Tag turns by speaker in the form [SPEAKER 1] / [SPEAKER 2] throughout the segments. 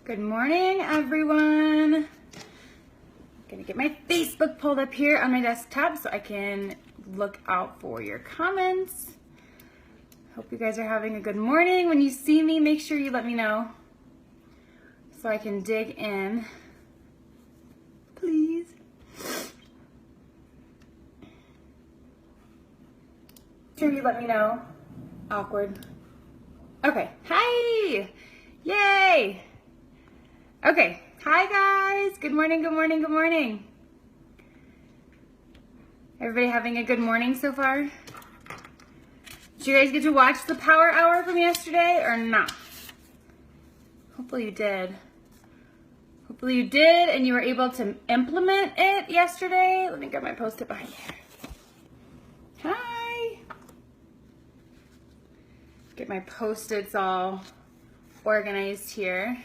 [SPEAKER 1] Good morning, everyone. I'm gonna get my Facebook pulled up here on my desktop so I can look out for your comments. Hope you guys are having a good morning. When you see me, make sure you let me know so I can dig in. Please. Make sure you let me know. Awkward. Okay. Hi. Yay. Okay. Hi, guys. Good morning, good morning, good morning. Everybody having a good morning so far? Did you guys get to watch the Power Hour from yesterday or not? Hopefully you did. Hopefully you did and you were able to implement it yesterday. Let me grab my Post-it behind here. Hi. Get my Post-its all organized here.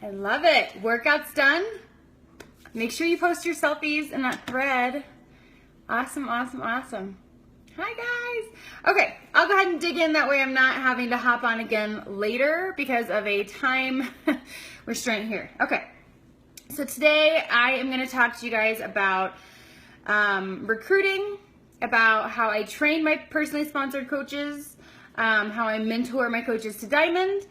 [SPEAKER 1] I love it. Workout's done. Make sure you post your selfies in that thread. Awesome, awesome, awesome. Hi, guys. Okay, I'll go ahead and dig in. That way I'm not having to hop on again later because of a time restraint here. Okay, so today I am going to talk to you guys about recruiting, about how I train my personally sponsored coaches, how I mentor my coaches to Diamond,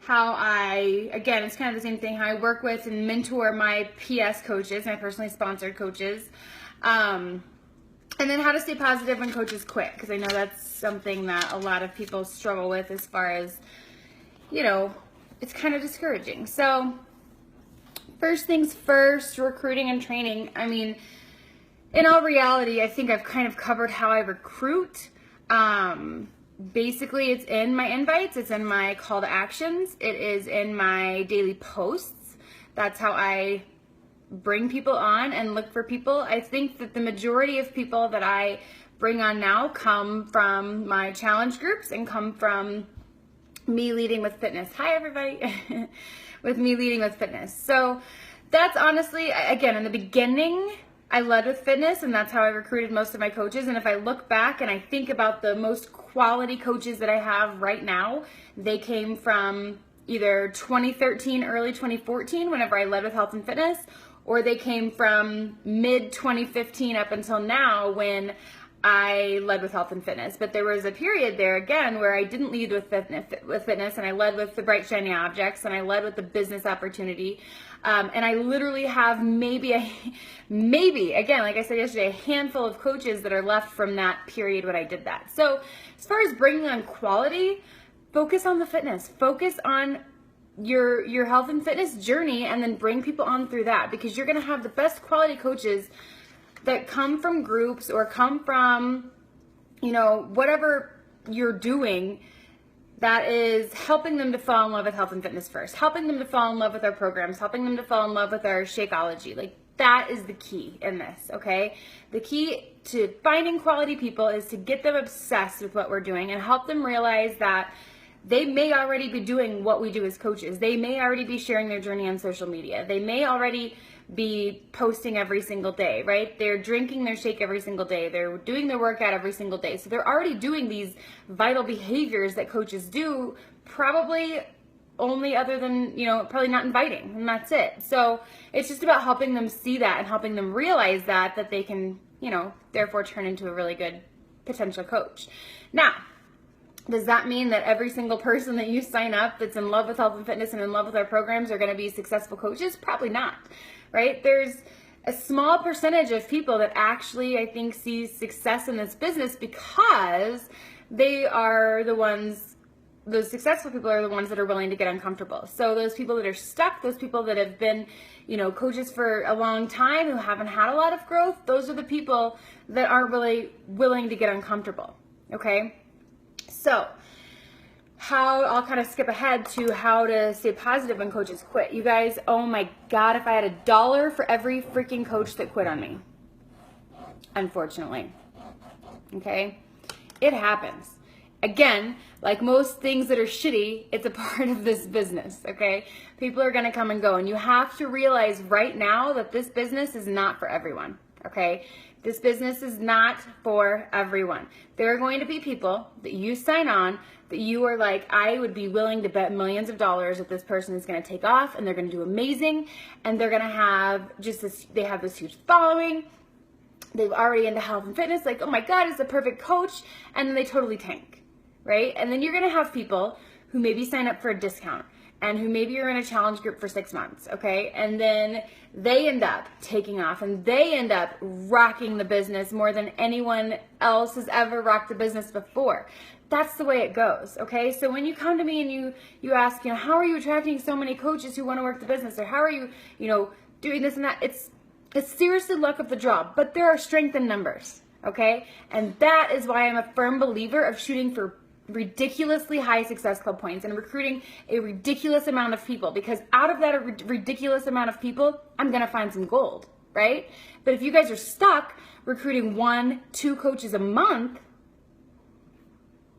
[SPEAKER 1] how I, again, it's kind of the same thing, how I work with and mentor my PS coaches, my personally sponsored coaches, and then how to stay positive when coaches quit, because I know that's something that a lot of people struggle with as far as, you know, it's kind of discouraging. So first things first, recruiting and training. I mean, in all reality, I think I've kind of covered how I recruit. Basically, it's in my invites, it's in my call to actions, it is in my daily posts. That's how I bring people on and look for people. I think that the majority of people that I bring on now come from my challenge groups and come from me leading with fitness. Hi, everybody. With me leading with fitness. So that's honestly, again, in the beginning, I led with fitness, and that's how I recruited most of my coaches. And if I look back and I think about the most quality coaches that I have right now, they came from either 2013, early 2014, whenever I led with health and fitness, or they came from mid 2015 up until now when I led with health and fitness. But there was a period there again where I didn't lead with fitness, and I led with the bright shiny objects, and I led with the business opportunity. And I literally have maybe, again, like I said yesterday, a handful of coaches that are left from that period when I did that. So as far as bringing on quality, focus on the fitness, focus on your health and fitness journey, and then bring people on through that, because you're going to have the best quality coaches that come from groups or come from, you know, whatever you're doing that is helping them to fall in love with health and fitness first, helping them to fall in love with our programs, helping them to fall in love with our Shakeology. Like, that is the key in this, okay? The key to finding quality people is to get them obsessed with what we're doing and help them realize that they may already be doing what we do as coaches. They may already be sharing their journey on social media. They may already be posting every single day, right? They're drinking their shake every single day. They're doing their workout every single day. So they're already doing these vital behaviors that coaches do, probably only other than, you know, probably not inviting, and that's it. So it's just about helping them see that and helping them realize that they can, you know, therefore turn into a really good potential coach. Now, does that mean that every single person that you sign up that's in love with health and fitness and in love with our programs are going to be successful coaches? Probably not, right? There's a small percentage of people that actually, I think, see success in this business because they are the ones, those successful people are the ones that are willing to get uncomfortable. So those people that are stuck, those people that have been, you know, coaches for a long time who haven't had a lot of growth, those are the people that aren't really willing to get uncomfortable, okay? So I'll kind of skip ahead to how to stay positive when coaches quit. You guys, oh my God, if I had $1 for every freaking coach that quit on me, unfortunately, okay? It happens. Again, like most things that are shitty, it's a part of this business, okay? People are going to come and go, and you have to realize right now that this business is not for everyone, okay? This business is not for everyone. There are going to be people that you sign on that you are like, I would be willing to bet millions of dollars that this person is going to take off and they're going to do amazing and they're going to have just this, they have this huge following. They've already into health and fitness, like, oh my God, it's a perfect coach. And then they totally tank, right? And then you're going to have people who maybe sign up for a discount and who maybe are in a challenge group for 6 months, okay? And then they end up taking off and they end up rocking the business more than anyone else has ever rocked the business before. That's the way it goes, okay? So when you come to me and you ask, how are you attracting so many coaches who want to work the business? Or how are you, doing this and that? It's seriously luck of the draw, but there are strength in numbers, okay? And that is why I'm a firm believer of shooting for ridiculously high Success Club points and recruiting a ridiculous amount of people, because out of that ridiculous amount of people, I'm going to find some gold, right? But if you guys are stuck recruiting 1-2 coaches a month,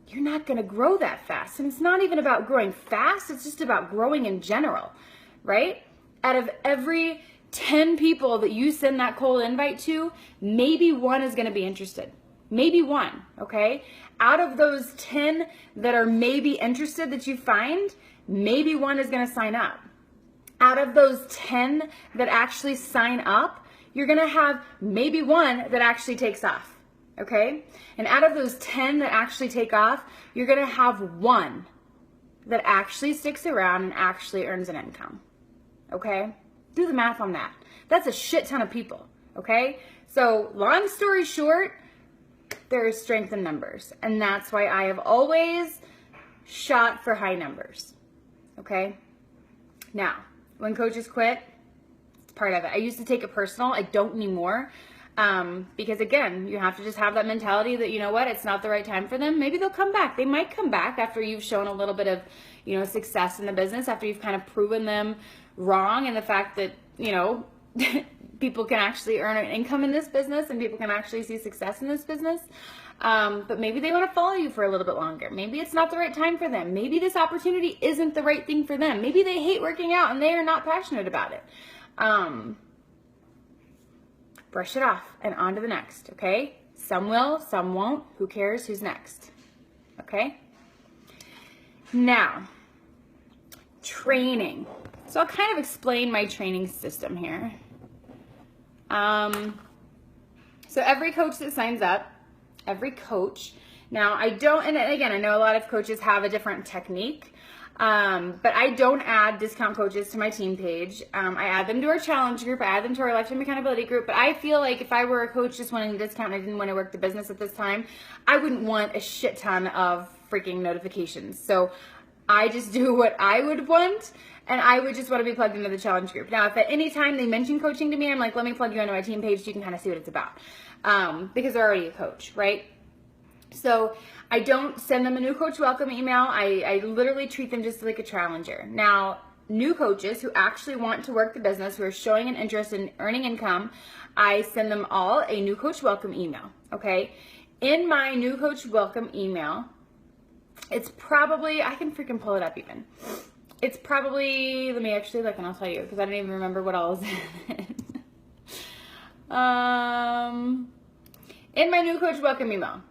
[SPEAKER 1] you're not going to grow that fast. And it's not even about growing fast. It's just about growing in general, right? Out of every 10 people that you send that cold invite to, maybe one is going to be interested. Maybe one, okay? Out of those 10 that are maybe interested that you find, maybe one is going to sign up. Out of those 10 that actually sign up, you're going to have maybe one that actually takes off, okay? And out of those 10 that actually take off, you're going to have one that actually sticks around and actually earns an income, okay? Do the math on that. That's a shit ton of people, okay? So long story short, there is strength in numbers. And that's why I have always shot for high numbers, okay? Now, when coaches quit, it's part of it. I used to take it personal. I don't anymore. Because again, you have to just have that mentality that, it's not the right time for them. Maybe they'll come back. They might come back after you've shown a little bit of, success in the business, after you've kind of proven them wrong, and the fact that, people can actually earn an income in this business and people can actually see success in this business. But maybe they want to follow you for a little bit longer. Maybe it's not the right time for them. Maybe this opportunity isn't the right thing for them. Maybe they hate working out and they are not passionate about it. Brush it off and on to the next, okay? Some will, some won't. Who cares? Who's next? Okay? Now, training. So I'll kind of explain my training system here. So every coach that signs up, now I don't, and again, I know a lot of coaches have a different technique, but I don't add discount coaches to my team page. I add them to our challenge group. I add them to our lifetime accountability group. But I feel like if I were a coach just wanting a discount and I didn't want to work the business at this time, I wouldn't want a shit ton of freaking notifications. So I just do what I would want, and I would just want to be plugged into the challenge group. Now, if at any time they mention coaching to me, I'm like, let me plug you into my team page so you can kind of see what it's about, because they're already a coach, right? So I don't send them a new coach welcome email. I literally treat them just like a challenger. Now, new coaches who actually want to work the business, who are showing an interest in earning income, I send them all a new coach welcome email, okay? In my new coach welcome email, it's probably, I can freaking pull it up even. It's probably, let me actually look and I'll tell you, because I don't even remember what all is in it. In my new coach welcome email.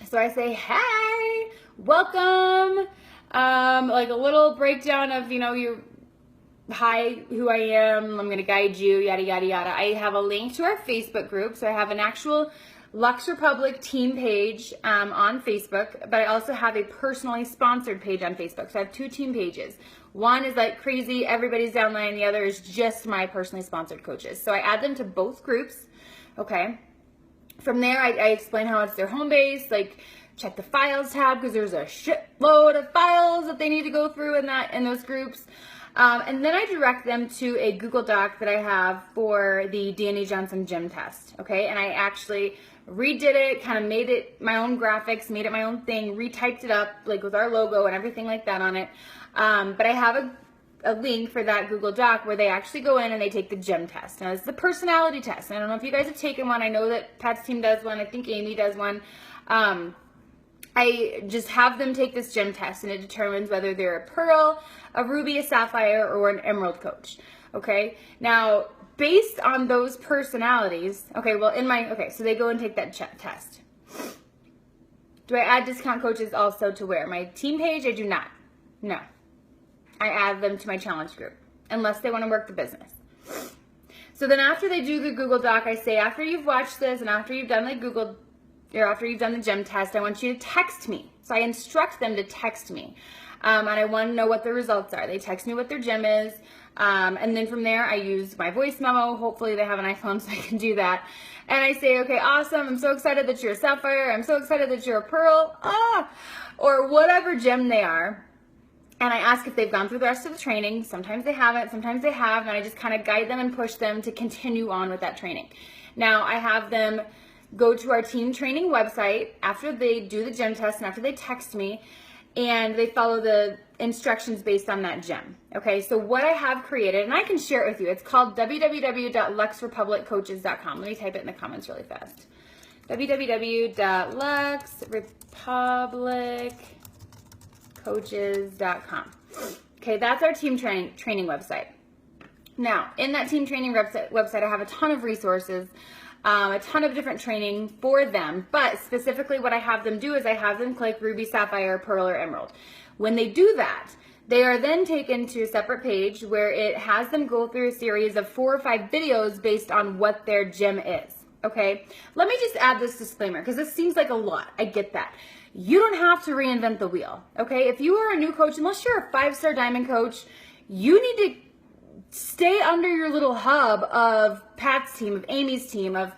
[SPEAKER 1] So I say, hey, welcome. Like a little breakdown of, your, hi, who I am. I'm going to guide you, yada, yada, yada. I have a link to our Facebook group. So I have an actual Lux Republic team page on Facebook, but I also have a personally sponsored page on Facebook. So I have 2 team pages. One is like crazy, everybody's downline. The other is just my personally sponsored coaches. So I add them to both groups, okay? From there, I explain how it's their home base, like check the files tab, because there's a shitload of files that they need to go through in those groups. And then I direct them to a Google Doc that I have for the Danny Johnson gym test, okay? And I actually redid it, kind of made it my own graphics, made it my own thing, retyped it up, like with our logo and everything like that on it. But I have a link for that Google Doc where they actually go in and they take the gym test. Now, it's the personality test. I don't know if you guys have taken one. I know that Pat's team does one. I think Amy does one. I just have them take this gym test, and it determines whether they're a pearl, a ruby, a sapphire, or an emerald coach. Okay? Now, based on those personalities, so they go and take that test. Do I add discount coaches also to where? My team page? I do not. No. I add them to my challenge group, unless they want to work the business. So then after they do the Google Doc, I say, after you've watched this and after you've done after you've done the gym test, I want you to text me. So I instruct them to text me. And I want to know what the results are. They text me what their gym is. And then from there, I use my voice memo. Hopefully they have an iPhone so I can do that. And I say, okay, awesome. I'm so excited that you're a Sapphire. I'm so excited that you're a Pearl. Or whatever gym they are. And I ask if they've gone through the rest of the training. Sometimes they haven't, sometimes they have, and I just kind of guide them and push them to continue on with that training. Now, I have them go to our team training website after they do the gym test and after they text me, and they follow the instructions based on that gym. Okay, so what I have created, and I can share it with you, it's called www.luxrepubliccoaches.com. Let me type it in the comments really fast. www.luxrepubliccoaches.com. Okay, that's our team training website. Now, in that team training website, I have a ton of resources, a ton of different training for them, but specifically what I have them do is I have them click Ruby, Sapphire, Pearl, or Emerald. When they do that, they are then taken to a separate page where it has them go through a series of 4 or 5 videos based on what their gym is. Okay, let me just add this disclaimer because this seems like a lot. I get that. You don't have to reinvent the wheel. Okay, if you are a new coach, unless you're a 5-star diamond coach, you need to stay under your little hub of Pat's team, of Amy's team, of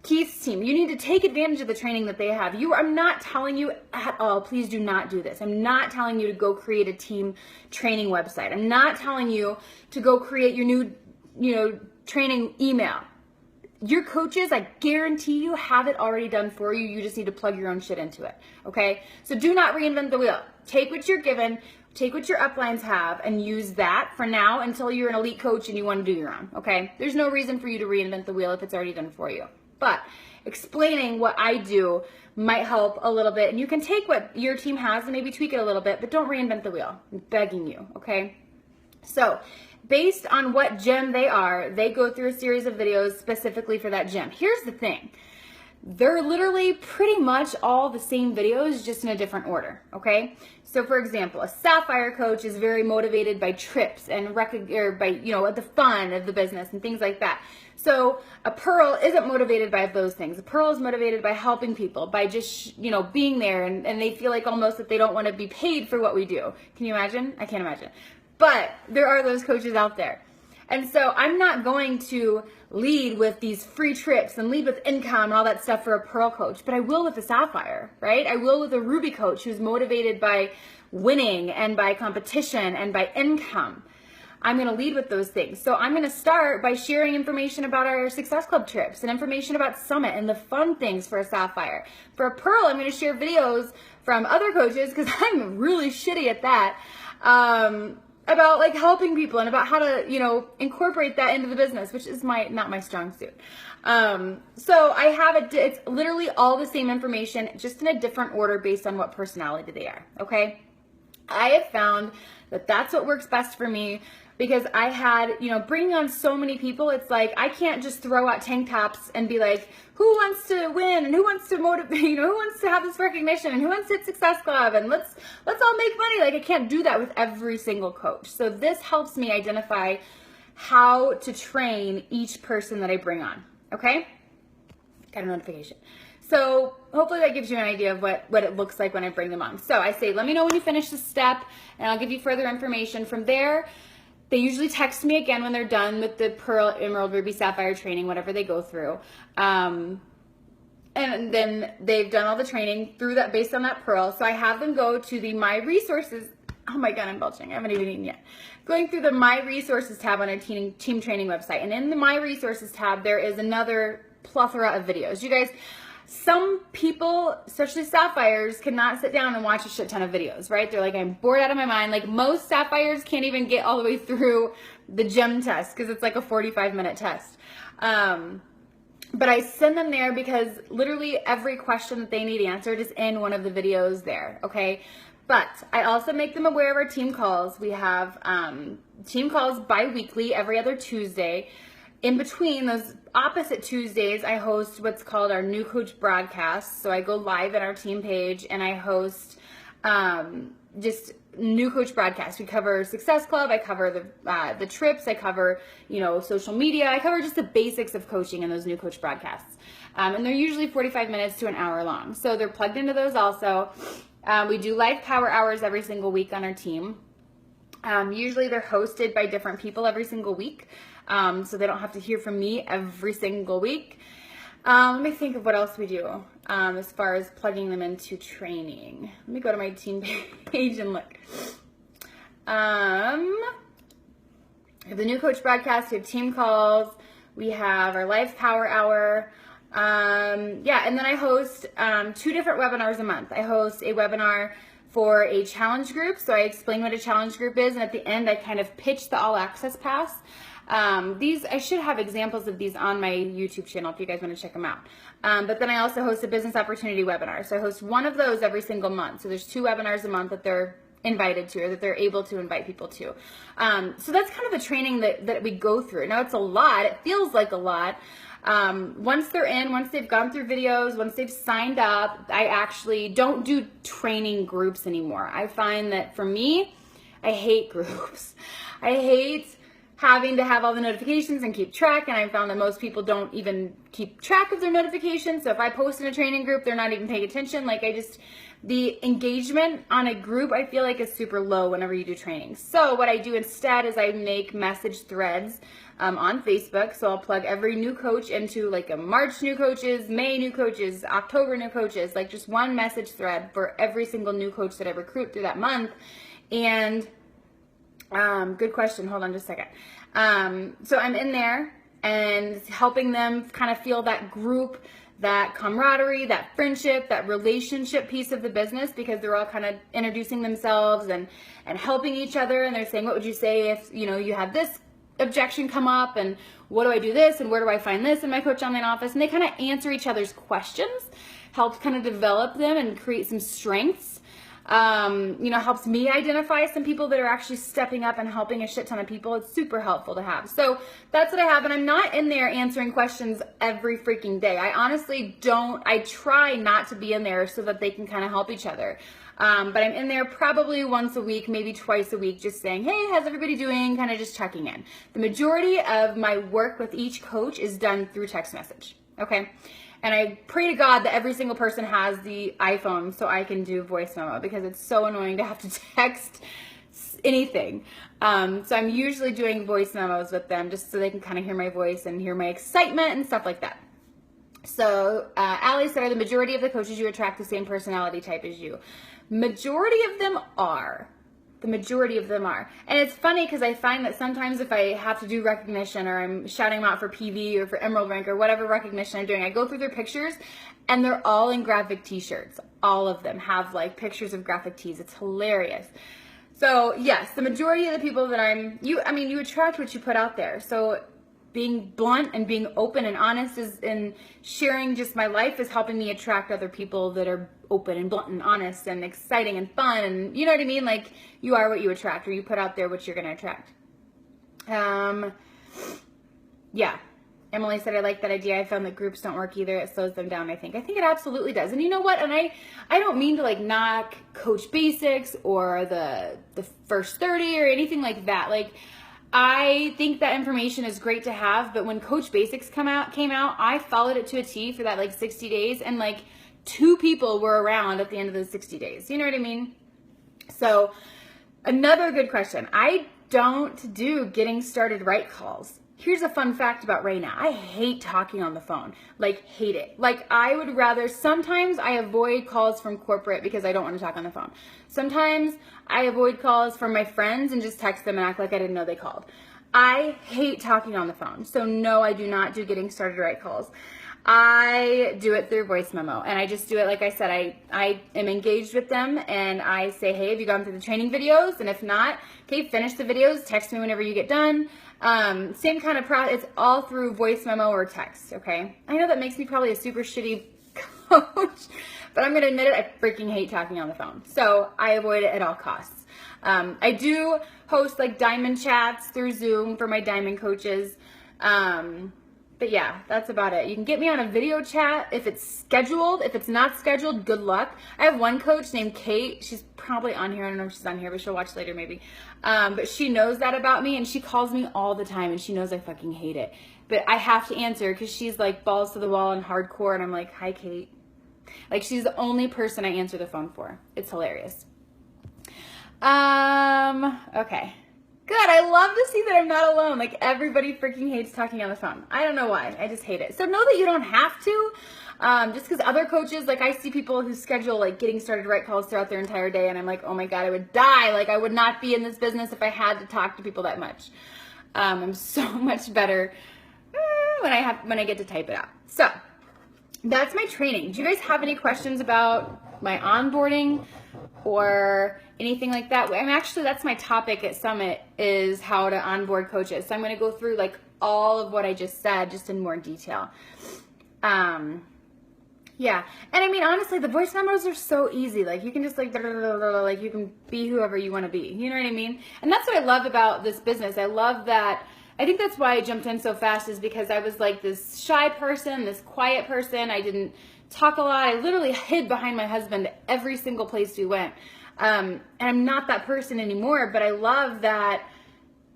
[SPEAKER 1] Keith's team. You need to take advantage of the training that they have. I'm not telling you at all, please do not do this. I'm not telling you to go create a team training website. I'm not telling you to go create your new, training email. Your coaches, I guarantee you, have it already done for you. You just need to plug your own shit into it, okay? So do not reinvent the wheel. Take what you're given, take what your uplines have, and use that for now until you're an elite coach and you want to do your own, okay? There's no reason for you to reinvent the wheel if it's already done for you. But explaining what I do might help a little bit, and you can take what your team has and maybe tweak it a little bit, but don't reinvent the wheel. I'm begging you, okay? So based on what gym they are, they go through a series of videos specifically for that gym. Here's the thing. They're literally pretty much all the same videos, just in a different order, okay? So for example, a Sapphire coach is very motivated by trips and by, the fun of the business and things like that. So a Pearl isn't motivated by those things. A Pearl is motivated by helping people, by just, being there, and they feel like almost that they don't want to be paid for what we do. Can you imagine? I can't imagine. But there are those coaches out there. And so I'm not going to lead with these free trips and lead with income and all that stuff for a Pearl coach, but I will with a Sapphire, right? I will with a Ruby coach who's motivated by winning and by competition and by income. I'm going to lead with those things. So I'm going to start by sharing information about our Success Club trips and information about Summit and the fun things for a Sapphire. For a Pearl, I'm going to share videos from other coaches because I'm really shitty at that. About like helping people and about how to, incorporate that into the business, which is not my strong suit. So I have it's literally all the same information, just in a different order based on what personality they are. Okay. I have found that that's what works best for me because I had, bringing on so many people, it's like, I can't just throw out tank tops and be like, who wants to win and who wants to motivate, who wants to have this recognition and who wants to hit Success Club and let's all make money. Like I can't do that with every single coach. So this helps me identify how to train each person that I bring on. Okay. Got a notification. So hopefully that gives you an idea of what it looks like when I bring them on. So I say, let me know when you finish this step and I'll give you further information. From there, they usually text me again when they're done with the Pearl, Emerald, Ruby, Sapphire training, whatever they go through. And then they've done all the training through that based on that Pearl. So I have them go to the My Resources. Oh my God, I'm belching. I haven't even eaten yet. Going through the My Resources tab on our team training website. And in the My Resources tab, there is another plethora of videos. You guys, some people, especially Sapphires, cannot sit down and watch a shit ton of videos, right? They're like, I'm bored out of my mind. Like most Sapphires can't even get all the way through the gym test because it's like a 45-minute test. But I send them there because literally every question that they need answered is in one of the videos there, okay? But I also make them aware of our team calls. We have team calls bi-weekly every other Tuesday. in between those opposite Tuesdays, I host what's called our New Coach broadcast. So I go live at our team page and I host just New Coach broadcast. We cover Success Club. I cover the trips. I cover, social media. I cover just the basics of coaching in those New Coach broadcasts. And they're usually 45 minutes to an hour long. So they're plugged into those also. We do live power hours every single week on our team. Usually they're hosted by different people every single week. So they don't have to hear from me every single week. Let me think of what else we do as far as plugging them into training. Let me go to my team page and look. We have the New Coach broadcast, we have team calls, we have our live power hour. And then I host 2 different webinars a month. I host a webinar for a challenge group. So I explain what a challenge group is, and at the end I kind of pitch the all access pass. I should have examples of these on my YouTube channel if you guys want to check them out. But then I also host a business opportunity webinar. So I host one of those every single month. So there's 2 webinars a month that they're invited to, or that they're able to invite people to. So that's kind of the training that we go through. Now it's a lot. It feels like a lot. Once they're in, once they've gone through videos, once they've signed up, I actually don't do training groups anymore. I find that for me, I hate groups. I hate having to have all the notifications and keep track, and I found that most people don't even keep track of their notifications. So if I post in a training group, they're not even paying attention. The engagement on a group, I feel like, is super low whenever you do training. So what I do instead is I make message threads on Facebook. So I'll plug every new coach into like a March new coaches, May new coaches, October new coaches, like just one message thread for every single new coach that I recruit through that month. And good question. Hold on just a second. So I'm in there and helping them kind of feel that group, that camaraderie, that friendship, that relationship piece of the business, because they're all kind of introducing themselves and helping each other. And they're saying, what would you say if, you have this objection come up, and what do I do this, and where do I find this in my Coach Online office? And they kind of answer each other's questions, helps kind of develop them and create some strengths. Helps me identify some people that are actually stepping up and helping a shit ton of people. It's super helpful to have. So that's what I have. And I'm not in there answering questions every freaking day. I honestly don't. I try not to be in there so that they can kind of help each other. But I'm in there probably once a week, maybe twice a week, just saying, hey, how's everybody doing? Kind of just checking in. The majority of my work with each coach is done through text message. Okay. And I pray to God that every single person has the iPhone so I can do voice memo, because it's so annoying to have to text anything. So I'm usually doing voice memos with them just so they can kind of hear my voice and hear my excitement and stuff like that. So Allie said, are the majority of the coaches you attract the same personality type as you? Majority of them are. The majority of them are. And it's funny because I find that sometimes if I have to do recognition, or I'm shouting them out for PV or for Emerald Rank or whatever recognition I'm doing, I go through their pictures and they're all in graphic t-shirts. All of them have like pictures of graphic tees. It's hilarious. So yes, the majority of the people that you attract what you put out there. So being blunt and being open and honest and sharing just my life is helping me attract other people that are open and blunt and honest and exciting and fun, and you know what I mean? Like, you are what you attract, or you put out there what you're going to attract. Yeah. Emily said, I like that idea. I found that groups don't work either. It slows them down, I think. I think it absolutely does. And you know what? And I don't mean to like knock Coach Basics or the first 30 or anything like that. Like, I think that information is great to have, but when Coach Basics came out, I followed it to a T for that like 60 days, and like 2 people were around at the end of those 60 days. You know what I mean? So another good question. I don't do getting started right calls. Here's a fun fact about Raina. I hate talking on the phone. Like, hate it. Like, I would rather, sometimes I avoid calls from corporate because I don't want to talk on the phone. Sometimes I avoid calls from my friends and just text them and act like I didn't know they called. I hate talking on the phone. So no, I do not do getting started right calls. I do it through voice memo, and I just do it, like I said, I am engaged with them, and I say, hey, have you gone through the training videos? And if not, okay, finish the videos, text me whenever you get done. Same kind of it's all through voice memo or text, okay? I know that makes me probably a super shitty coach, but I'm going to admit it, I freaking hate talking on the phone. So I avoid it at all costs. I do host like diamond chats through Zoom for my diamond coaches. But yeah, that's about it. You can get me on a video chat if it's scheduled. If it's not scheduled, good luck. I have one coach named Kate. She's probably on here. I don't know if she's on here, but she'll watch later maybe. But she knows that about me, and she calls me all the time, and she knows I fucking hate it. But I have to answer because she's like balls to the wall and hardcore, and I'm like, hi, Kate. Like, she's the only person I answer the phone for. It's hilarious. Okay. Good. I love to see that I'm not alone. Like, everybody freaking hates talking on the phone. I don't know why. I just hate it. So know that you don't have to. Just because other coaches, like, I see people who schedule, like, getting started right calls throughout their entire day, and I'm like, oh my God, I would die. Like, I would not be in this business if I had to talk to people that much. I'm so much better when I get to type it out. So that's my training. Do you guys have any questions about my onboarding or anything like that? I mean, actually, that's my topic at Summit, is how to onboard coaches. So I'm going to go through like all of what I just said, just in more detail. Yeah. And I mean, honestly, the voice memos are so easy. Like, you can just like you can be whoever you want to be. You know what I mean? And that's what I love about this business. I love that. I think that's why I jumped in so fast, is because I was like this shy person, this quiet person. I didn't talk a lot. I literally hid behind my husband every single place we went. And I'm not that person anymore, but I love that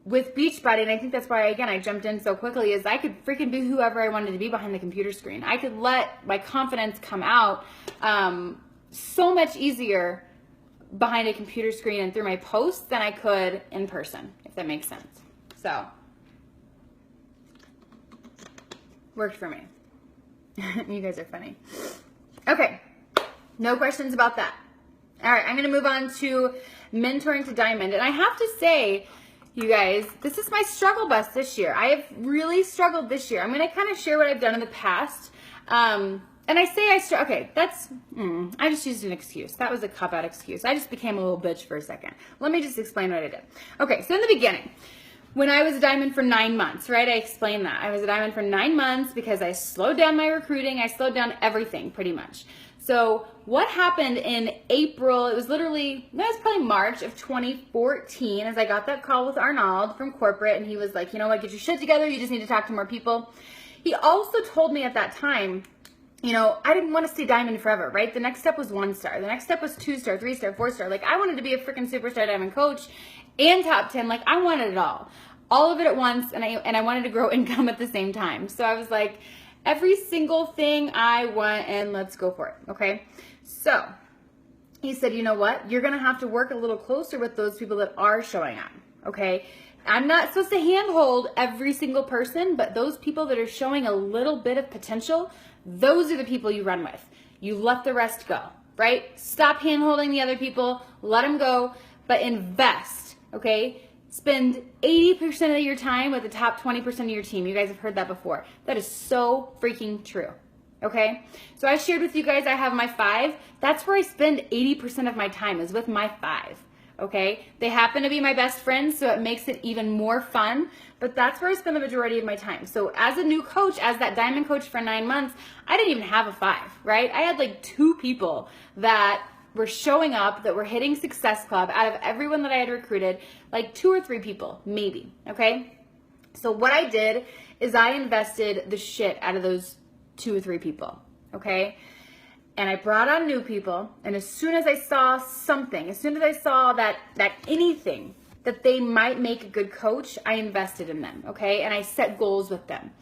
[SPEAKER 1] with Beachbody, and I think that's why, again, I jumped in so quickly, is I could freaking be whoever I wanted to be behind the computer screen. I could let my confidence come out so much easier behind a computer screen and through my posts than I could in person, if that makes sense. So, worked for me. You guys are funny. Okay, no questions about that. All right, I'm going to move on to mentoring to diamond. And I have to say, you guys, this is my struggle bus this year. I have really struggled this year. I'm going to kind of share what I've done in the past. And I say okay, that's, I just used an excuse. That was a cop-out excuse. I just became a little bitch for a second. Let me just explain what I did. Okay, so in the beginning, when I was a diamond for 9 months, right? I explained that. I was a diamond for 9 months because I slowed down my recruiting. I slowed down everything pretty much. So what happened in April, it was probably March of 2014, as I got that call with Arnold from corporate, and he was like, you know what, get your shit together. You just need to talk to more people. He also told me at that time, you know, I didn't want to stay diamond forever, right? The next step was 1 star. The next step was 2 star, 3 star, 4 star. Like, I wanted to be a freaking superstar diamond coach and top 10. Like, I wanted it all of it at once, and I wanted to grow income at the same time. So I was like, every single thing I want, and let's go for it, okay? So he said, you know what? You're going to have to work a little closer with those people that are showing up, okay? I'm not supposed to handhold every single person, but those people that are showing a little bit of potential, those are the people you run with. You let the rest go, right? Stop handholding the other people, let them go, but invest, okay? Spend 80% of your time with the top 20% of your team. You guys have heard that before. That is so freaking true. Okay? So I shared with you guys I have my 5. That's where I spend 80% of my time, is with my 5. Okay? They happen to be my best friends, so it makes it even more fun. But that's where I spend the majority of my time. So as a new coach, as that diamond coach for 9 months, I didn't even have a 5, right? I had like 2 people that were showing up, that were hitting Success Club out of everyone that I had recruited, like 2 or 3 people, maybe, okay? So what I did is I invested the shit out of those 2 or 3 people, okay? And I brought on new people, and as soon as I saw something, as soon as I saw that anything that they might make a good coach, I invested in them, okay? And I set goals with them.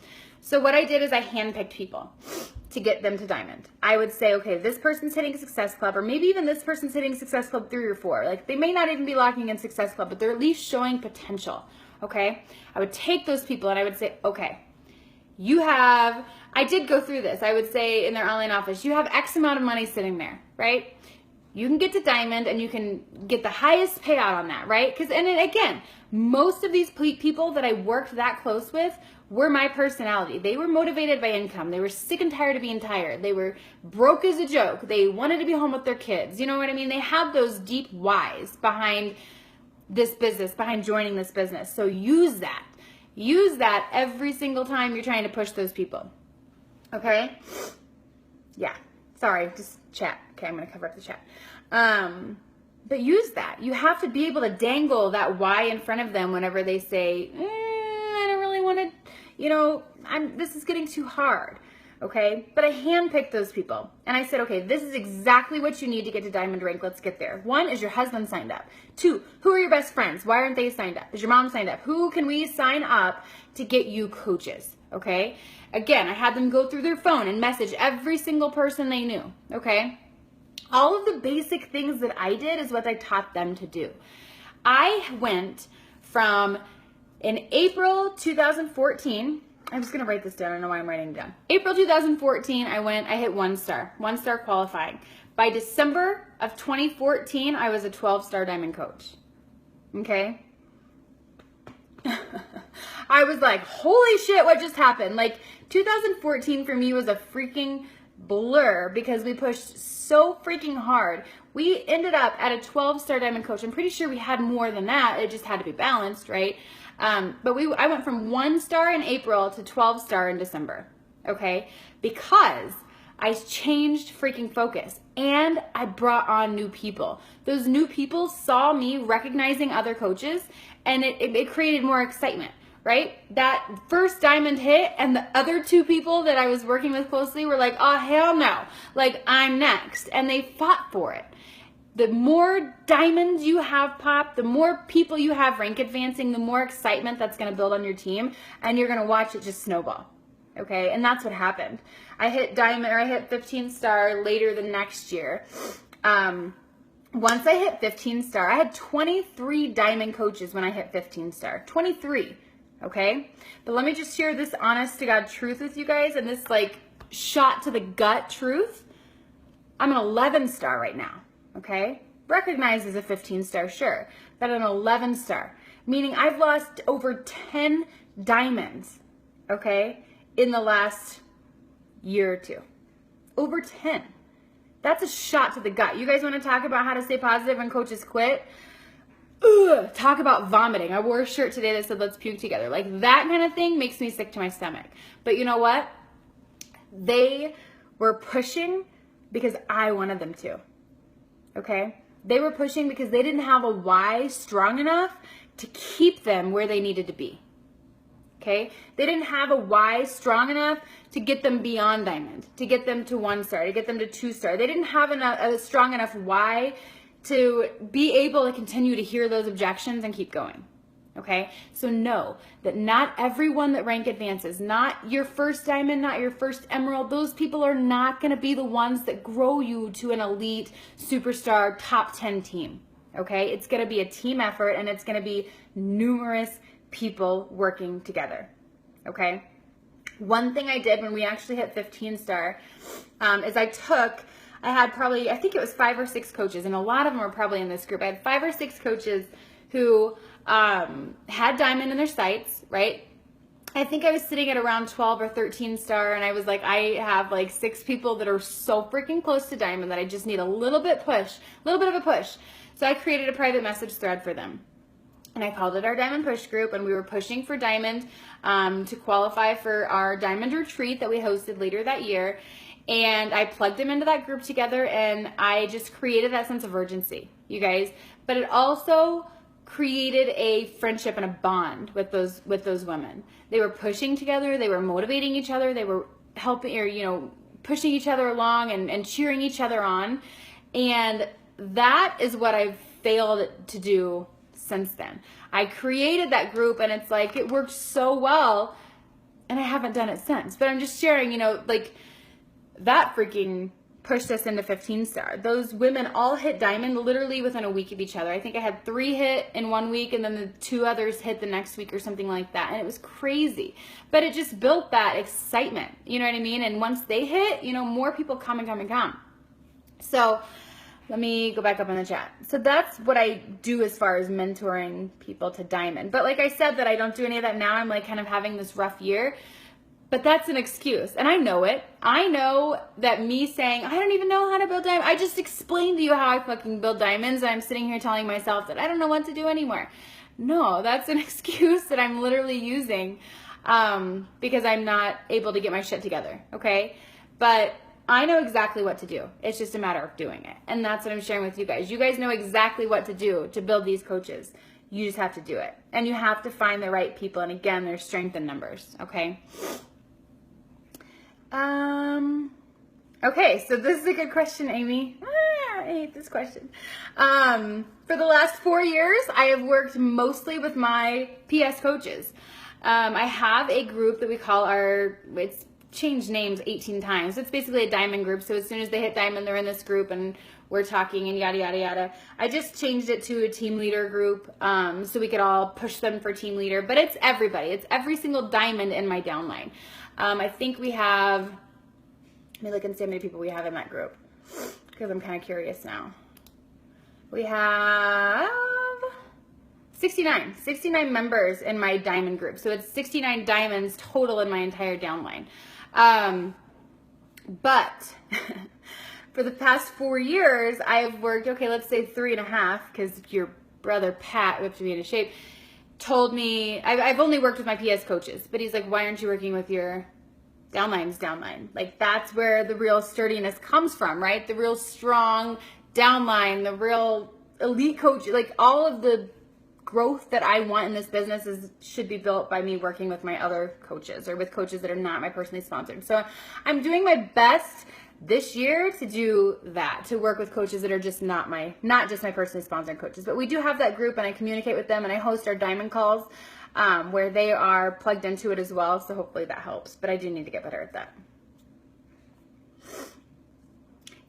[SPEAKER 1] So what I did is I handpicked people to get them to diamond. I would say, okay, this person's hitting Success Club, or maybe even this person's hitting Success Club 3 or 4. Like, they may not even be locking in Success Club, but they're at least showing potential, okay? I would take those people and I would say, okay, I did go through this. I would say in their online office, you have X amount of money sitting there, right? You can get to diamond and you can get the highest payout on that, right? And then again, most of these people that I worked that close with were my personality. They were motivated by income. They were sick and tired of being tired. They were broke as a joke. They wanted to be home with their kids. You know what I mean? They had those deep whys behind this business, behind joining this business. So use that. Use that every single time you're trying to push those people. Okay? Yeah. Sorry, just chat. Okay, I'm going to cover up the chat. But use that. You have to be able to dangle that why in front of them whenever they say, I don't really want to, this is getting too hard. Okay, but I handpicked those people and I said, okay, this is exactly what you need to get to diamond rank. Let's get there. 1, is your husband signed up? 2, who are your best friends? Why aren't they signed up? Is your mom signed up? Who can we sign up to get you coaches? Okay, again, I had them go through their phone and message every single person they knew. Okay, all of the basic things that I did is what I taught them to do. I went from in April 2014, I'm just going to write this down. I don't know why I'm writing it down. April 2014, I hit 1 star qualifying. By December of 2014, I was a 12-star diamond coach. Okay? I was like, holy shit, what just happened? Like, 2014 for me was a freaking blur because we pushed so freaking hard. We ended up at a 12-star diamond coach. I'm pretty sure we had more than that. It just had to be balanced, right? But I went from 1 star in April to 12-star in December, okay? Because I changed freaking focus and I brought on new people. Those new people saw me recognizing other coaches and it created more excitement, right? That first diamond hit and the other 2 people that I was working with closely were like, oh, hell no, like I'm next. And they fought for it. The more diamonds you have popped, the more people you have rank advancing, the more excitement that's going to build on your team, and you're going to watch it just snowball. Okay, and that's what happened. I hit 15-star later the next year. Once I hit 15-star, I had 23 diamond coaches when I hit 15-star. 23, okay? But let me just share this honest to God truth with you guys, and this like shot to the gut truth. I'm an 11-star right now. Okay, recognized as a 15-star, sure, but an 11-star, meaning I've lost over 10 diamonds, okay, in the last year or 2. Over 10. That's a shot to the gut. You guys want to talk about how to stay positive when coaches quit? Ugh, talk about vomiting. I wore a shirt today that said, let's puke together. Like that kind of thing makes me sick to my stomach. But you know what? They were pushing because I wanted them to. Okay? They were pushing because they didn't have a why strong enough to keep them where they needed to be. Okay? They didn't have a why strong enough to get them beyond diamond, to get them to 1 star, to get them to 2 star. They didn't have a strong enough why to be able to continue to hear those objections and keep going. Okay? So know that not everyone that rank advances, not your first diamond, not your first emerald, those people are not going to be the ones that grow you to an elite superstar top 10 team. Okay? It's going to be a team effort and it's going to be numerous people working together. Okay? One thing I did when we actually hit 15-star is I had probably, I think it was 5 or 6 coaches, and a lot of them were probably in this group. I had 5 or 6 coaches who had diamond in their sights, right? I think I was sitting at around 12 or 13-star, and I was like, I have like 6 people that are so freaking close to diamond that I just need a little bit of a push. So I created a private message thread for them. And I called it our Diamond Push Group, and we were pushing for diamond to qualify for our diamond retreat that we hosted later that year. And I plugged them into that group together, and I just created that sense of urgency, you guys. But it also created a friendship and a bond with those women. They were pushing together, they were motivating each other, they were helping, or pushing each other along and cheering each other on. And that is what I've failed to do since then. I created that group, and it's like it worked so well, and I haven't done it since. But I'm just sharing, like that freaking pushed us into 15-star. Those women all hit diamond literally within a week of each other. I think I had 3 hit in 1 week, and then the 2 others hit the next week or something like that. And it was crazy. But it just built that excitement. You know what I mean? And once they hit, more people come and come and come. So let me go back up in the chat. So that's what I do as far as mentoring people to diamond. But like I said, that I don't do any of that now. I'm like kind of having this rough year. But that's an excuse, and I know it. I know that me saying, I don't even know how to build diamonds. I just explained to you how I fucking build diamonds, and I'm sitting here telling myself that I don't know what to do anymore. No, that's an excuse that I'm literally using because I'm not able to get my shit together, okay? But I know exactly what to do. It's just a matter of doing it, and that's what I'm sharing with you guys. You guys know exactly what to do to build these coaches. You just have to do it. And you have to find the right people. And again, there's strength in numbers, okay? Okay, so this is a good question, Amy. I hate this question. For the last 4 years, I have worked mostly with my PS coaches. I have a group that we call it's changed names 18 times. It's basically a diamond group. So as soon as they hit diamond, they're in this group and we're talking and yada, yada, yada. I just changed it to a team leader group so we could all push them for team leader. But it's everybody. It's every single diamond in my downline. I think we have, let me look and see how many people we have in that group because I'm kind of curious now. We have 69 members in my diamond group. So it's 69 diamonds total in my entire downline. But for the past 4 years, I've worked, okay, let's say 3.5, because your brother Pat, we have to be in shape, told me, I've only worked with my PS coaches, but he's like, why aren't you working with your downline? Like, that's where the real sturdiness comes from, right? The real strong downline, the real elite coach, like all of the growth that I want in this business should be built by me working with my other coaches or with coaches that are not my personally sponsored. So I'm doing my best this year to do that, to work with coaches that are just not just my personally sponsored coaches. But we do have that group and I communicate with them and I host our diamond calls where they are plugged into it as well. So hopefully that helps, but I do need to get better at that.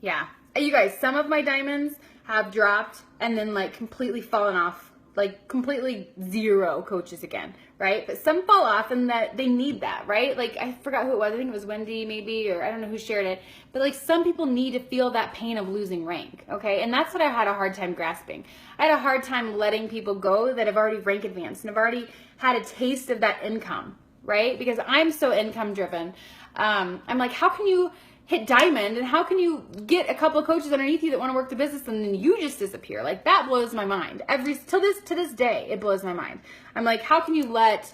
[SPEAKER 1] Yeah, you guys, some of my diamonds have dropped and then like completely fallen off, like completely zero coaches again, right? But some fall off and that they need that, right? Like I forgot who it was. I think it was Wendy maybe, or I don't know who shared it. But like some people need to feel that pain of losing rank, okay? And that's what I had a hard time grasping. I had a hard time letting people go that have already rank advanced and have already had a taste of that income, right? Because I'm so income driven. I'm like, how can you hit diamond and how can you get a couple of coaches underneath you that want to work the business and then you just disappear? Like that blows my mind. To this day, it blows my mind. I'm like, how can you let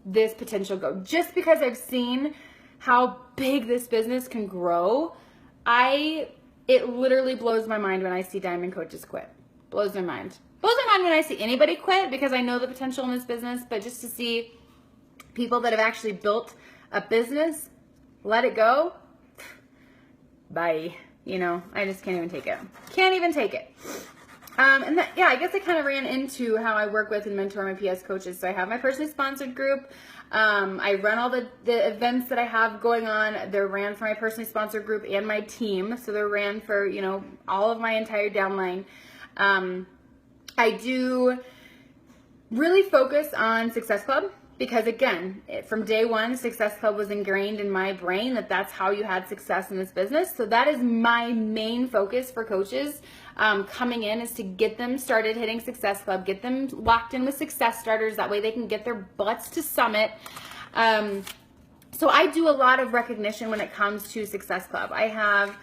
[SPEAKER 1] this potential go? Just because I've seen how big this business can grow, it literally blows my mind when I see diamond coaches quit. Blows my mind. Blows my mind when I see anybody quit because I know the potential in this business, but just to see people that have actually built a business let it go, bye. You know, I just can't even take it. Can't even take it. And that, yeah, I guess I kind of ran into how I work with and mentor my PS coaches. So I have my personally sponsored group. I run all the events that I have going on. They're ran for my personally sponsored group and my team. So they're ran for, you know, all of my entire downline. I do really focus on Success Club. Because again, from day one, Success Club was ingrained in my brain that that's how you had success in this business. So that is my main focus for coaches coming in, is to get them started hitting Success Club, get them locked in with success starters. That way they can get their butts to summit. So I do a lot of recognition when it comes to Success Club. I have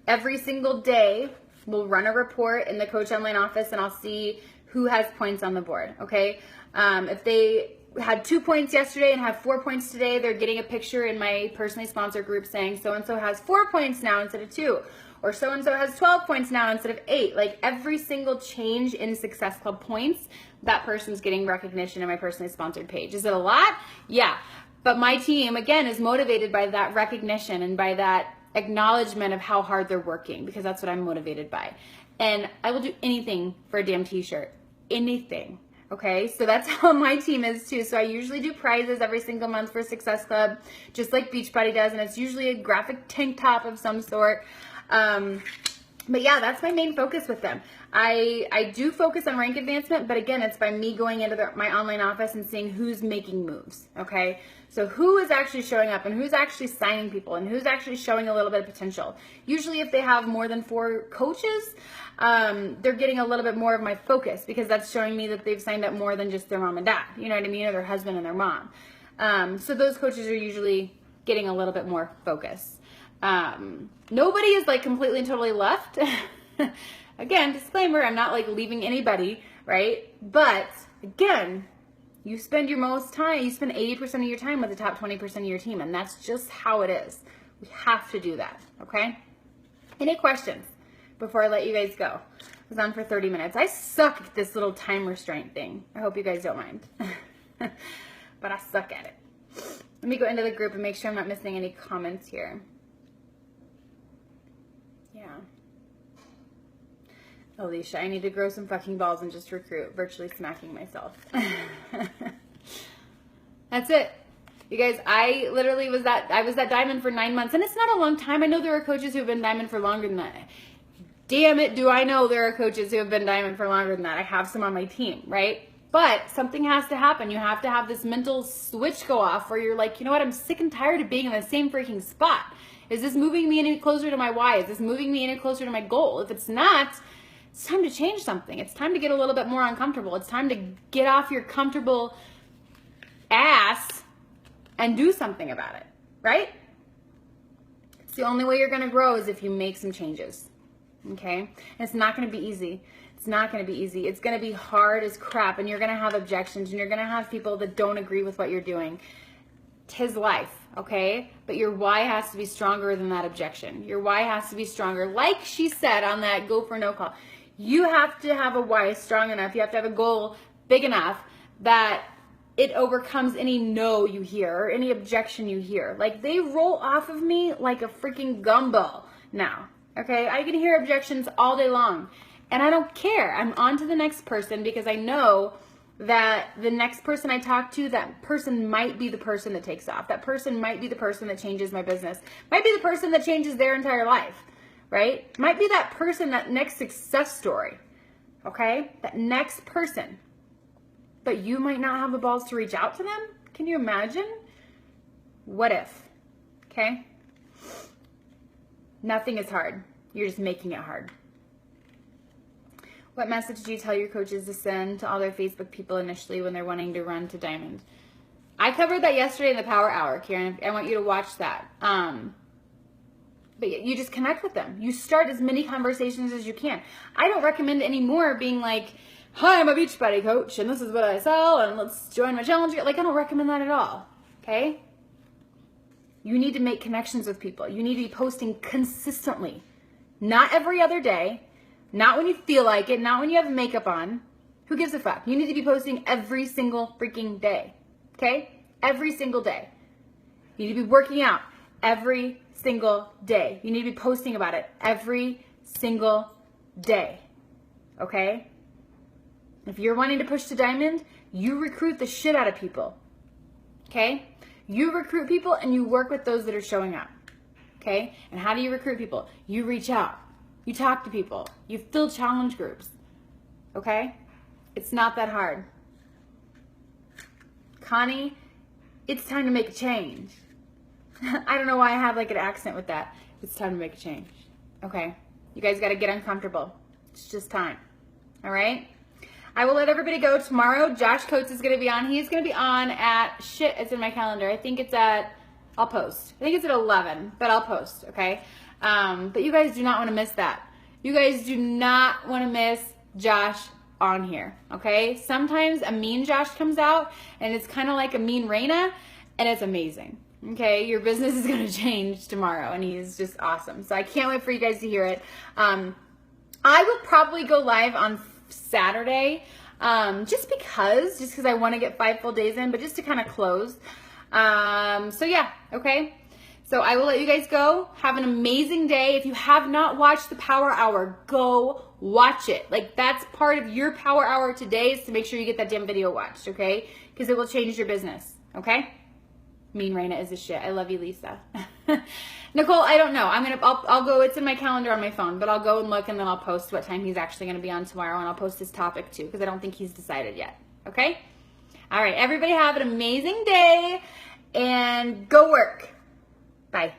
[SPEAKER 1] every single day, we'll run a report in the Coach Online office and I'll see who has points on the board, okay? If they had 2 points yesterday and have 4 points today, they're getting a picture in my personally sponsored group saying so-and-so has 4 points now instead of 2, or so-and-so has 12 points now instead of 8. Like every single change in Success Club points, that person's getting recognition in my personally sponsored page. Is it a lot? Yeah. But my team, again, is motivated by that recognition and by that acknowledgement of how hard they're working, because that's what I'm motivated by. And I will do anything for a damn t-shirt. Anything. Okay, so that's how my team is too. So I usually do prizes every single month for Success Club, just like Beachbody does, and it's usually a graphic tank top of some sort. But yeah, that's my main focus with them. I do focus on rank advancement, but again, it's by me going into my online office and seeing who's making moves, okay? So who is actually showing up and who's actually signing people and who's actually showing a little bit of potential. Usually if they have more than 4 coaches, they're getting a little bit more of my focus, because that's showing me that they've signed up more than just their mom and dad, you know what I mean, or their husband and their mom. So those coaches are usually getting a little bit more focus. Nobody is like completely and totally left. Again, disclaimer, I'm not like leaving anybody, right? But again, you spend your most time, you spend 80% of your time with the top 20% of your team, and that's just how it is. We have to do that, okay? Any questions before I let you guys go? was on for 30 minutes. I suck at this little time restraint thing. I hope you guys don't mind. But I suck at it. Let me go into the group and make sure I'm not missing any comments here. Yeah. Alicia, I need to grow some fucking balls and just recruit. Virtually smacking myself. That's it. You guys, I literally was that diamond for 9 months. And it's not a long time. I know there are coaches who have been diamond for longer than that. Damn it, do I know there are coaches who have been diamond for longer than that. I have some on my team, right? But something has to happen. You have to have this mental switch go off where you're like, you know what? I'm sick and tired of being in the same freaking spot. Is this moving me any closer to my why? Is this moving me any closer to my goal? If it's not, it's time to change something. It's time to get a little bit more uncomfortable. It's time to get off your comfortable ass and do something about it, right? It's the only way you're going to grow is if you make some changes. Okay? And it's not going to be easy. It's not going to be easy. It's going to be hard as crap, and you're going to have objections, and you're going to have people that don't agree with what you're doing. 'Tis life, okay? But your why has to be stronger than that objection. Your why has to be stronger. Like she said on that go for no call, you have to have a why strong enough. You have to have a goal big enough that it overcomes any no you hear or any objection you hear. Like, they roll off of me like a freaking gumball now. Okay, I can hear objections all day long, and I don't care. I'm on to the next person because I know that the next person I talk to, that person might be the person that takes off. That person might be the person that changes my business. Might be the person that changes their entire life, right? Might be that person, that next success story, okay? That next person. But you might not have the balls to reach out to them. Can you imagine? What if, okay? Nothing is hard. You're just making it hard. What message do you tell your coaches to send to all their Facebook people initially when they're wanting to run to diamond? I covered that yesterday in the Power Hour, Karen. I want you to watch that. But you just connect with them. You start as many conversations as you can. I don't recommend anymore being like, hi, I'm a Beachbody coach, and this is what I sell, and let's join my challenge. Like, I don't recommend that at all, okay? You need to make connections with people. You need to be posting consistently. Not every other day. Not when you feel like it. Not when you have makeup on. Who gives a fuck? You need to be posting every single freaking day. Okay? Every single day. You need to be working out every single day. You need to be posting about it every single day. Okay? If you're wanting to push to diamond, you recruit the shit out of people. Okay? You recruit people and you work with those that are showing up. Okay? And how do you recruit people? You reach out. You talk to people. You fill challenge groups. Okay? It's not that hard. Connie, it's time to make a change. I don't know why I have like an accent with that. It's time to make a change. Okay? You guys got to get uncomfortable. It's just time. All right? I will let everybody go tomorrow. Josh Coates is going to be on. He's going to be on at, shit, it's in my calendar. I think it's at, I'll post. I think it's at 11, but I'll post, okay? But you guys do not want to miss that. You guys do not want to miss Josh on here, okay? Sometimes a mean Josh comes out, and it's kind of like a mean Raina, and it's amazing, okay? Your business is going to change tomorrow, and he's just awesome. So I can't wait for you guys to hear it. I will probably go live on Saturday, just because I want to get 5 full days in, but just to kind of close. So yeah, okay. So I will let you guys go. Have an amazing day. If you have not watched the Power Hour, go watch it. Like, that's part of your Power Hour today, is to make sure you get that damn video watched, okay? Because it will change your business, okay? Mean Raina is a shit. I love you, Lisa. Nicole, I don't know. I'll go. It's in my calendar on my phone, but I'll go and look, and then I'll post what time he's actually going to be on tomorrow, and I'll post his topic too, because I don't think he's decided yet. Okay? All right. Everybody have an amazing day, and go work. Bye.